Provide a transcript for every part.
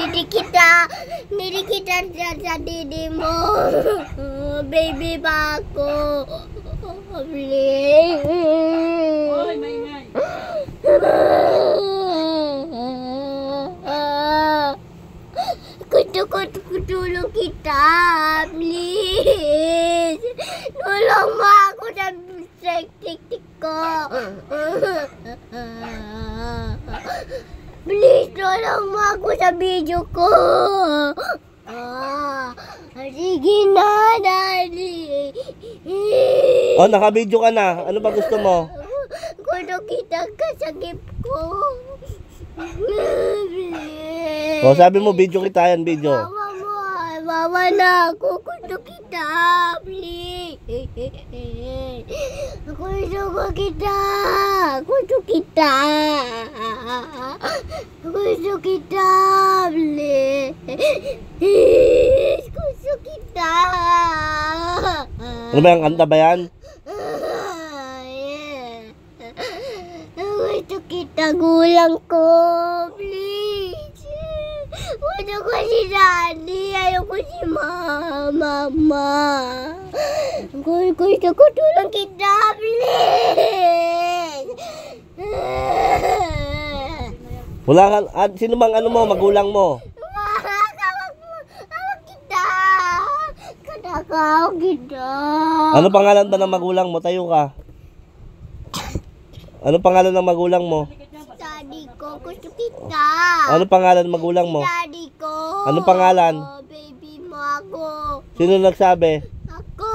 Nilikita sa didi mo. Baby ba ako? Please. Oy, maingay. Gusto ko tulong kita. Please. Tulong mo ako sa tik ko. Please, tulong mo ako sa video ko. Sige na, Daddy. Oh, naka-video ka na. Ano ba gusto mo? Gusto kita ka sa gift ko. Oh, sabi mo video kita yan, video. Wawa na ako. Gusto kita. Please. Gusto ko kita. Gusto kita. Gusto kita. Please. Gusto kita. Ano ba yung kanta ba yan? Gusto kita, gulang ko. Please. Gusto ko si Daddy. Ayoko si Mama. Gusto ko tulong kita. Please. Wala ka, sino bang ano mo, magulang mo? Hawak kita. Katakaw kita. Ano pangalan ba ng magulang mo? Tayo ka. Ano pangalan ng magulang mo? Daddy ko, gusto kita. Ano pangalan ng magulang mo? Daddy ko. Ano pangalan? Baby mo ako. Sino nagsabi? Ako.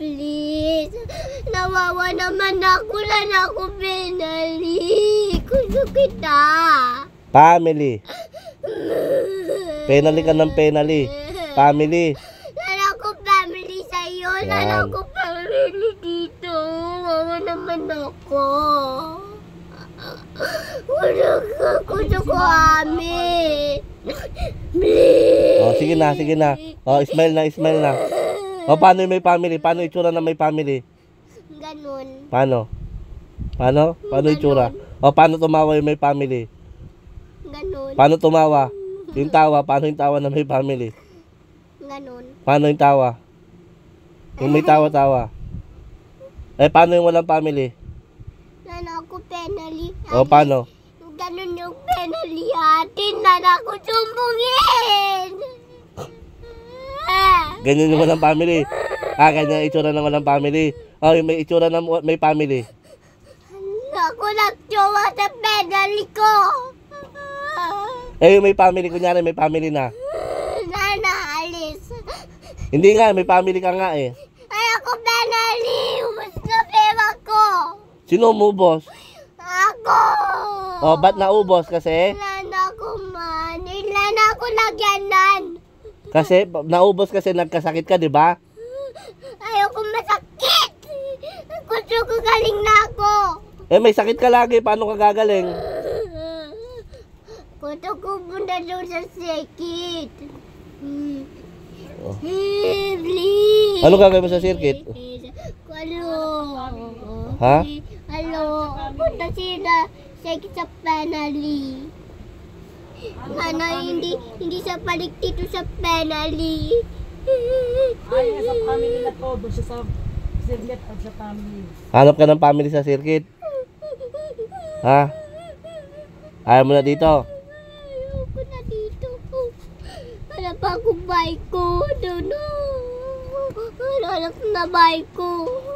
Please. Nawawa naman ako. Wala na ako penalty. Gusto kita. Family. Penalty ka ng penalty. Family. Wala ako family sa'yo. Wala Yan. ako family dito. Wawa naman ako. Gusto ko amin. Please. Oh, sige na, sige na. Oh, smile na, smile na. Oh, paano yung may family? Paano itsura na may family? Ganun. Paano? Paano? Paano itsura? Oh, paano tumawa yung may family? Ganun. Paano tumawa? Yung tawa, paano yung tawa na may family? Ganun. Paano yung tawa? Yung may tawa-tawa. Eh, paano yung walang family? Wala ako penalty. Oh, paano? Ganun yung penalty atin. Wala ako sumbungin. Ganyan yung walang family. Ah, ganyan yung itsura ng walang family. Oh, yung may itsura ng may family. Ako nagjowa sa penalty ko. Eh, yung may family, kunyari may family na. Nanaalis. Hindi nga, may family ka nga eh. Ay, ako penalty. Ubus na pera ko. Sino umubos? Ako. Oh, ba't naubos? Kasi? Wala na ako man. Wala na ako nagyanan. Kasi, naubos kasi nagkasakit ka, di ba? Ayoko masakit. Gusto ko galing na ako. Eh, may sakit ka lagi. Paano ka gagaling? Gusto ko punta doon sa sakit. Oh. Please. Ano gagawin mo sa circuit? Hello. Ha? Hello. Punta sila sa penalty. Ano, hindi sa balik dito sa penalty. Ay, sa family na to. Doon siya sa siglet at sa family. Hanap ka ng family sa circuit? Ha? Ayaw mo na dito? Ayoko na dito. Wala pa akong bike ko. Dono. Wala na bike ko.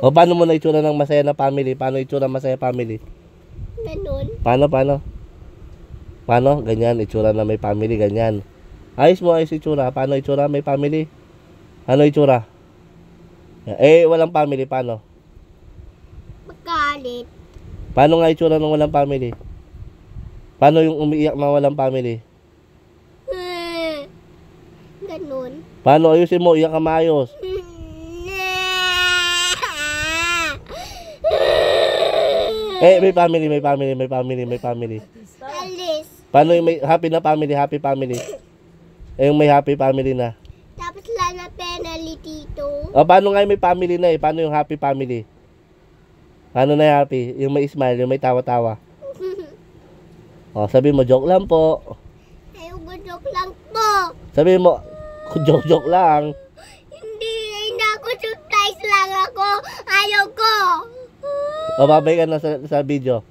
O, paano mo na itsura ng masaya na family? Paano itsura ng masaya family? Ganun. Paano? Paano? Ganyan, itsura na may family, ganyan. Ayos mo, ayos itsura. Paano itsura may family? Ano itsura? Eh, walang family, paano? Magalit. Paano nga itsura ng walang family? Paano yung umiiyak na walang family? Ganun. Paano ayusin mo? Iyak ka maayos. Eh, may family. Alis. Paano yung may happy na family, happy family? Eh, yung may happy family na. Tapos wala na penalty dito. O, paano nga yung may family na eh? Paano yung happy family? Paano na yung happy? Yung may smile, yung may tawa-tawa. O, sabi mo, joke lang po. Ayoko joke lang po. Sabihin mo, joke lang. Hindi ako surprise lang ako. Ayaw ko. O, babay ka na sa video.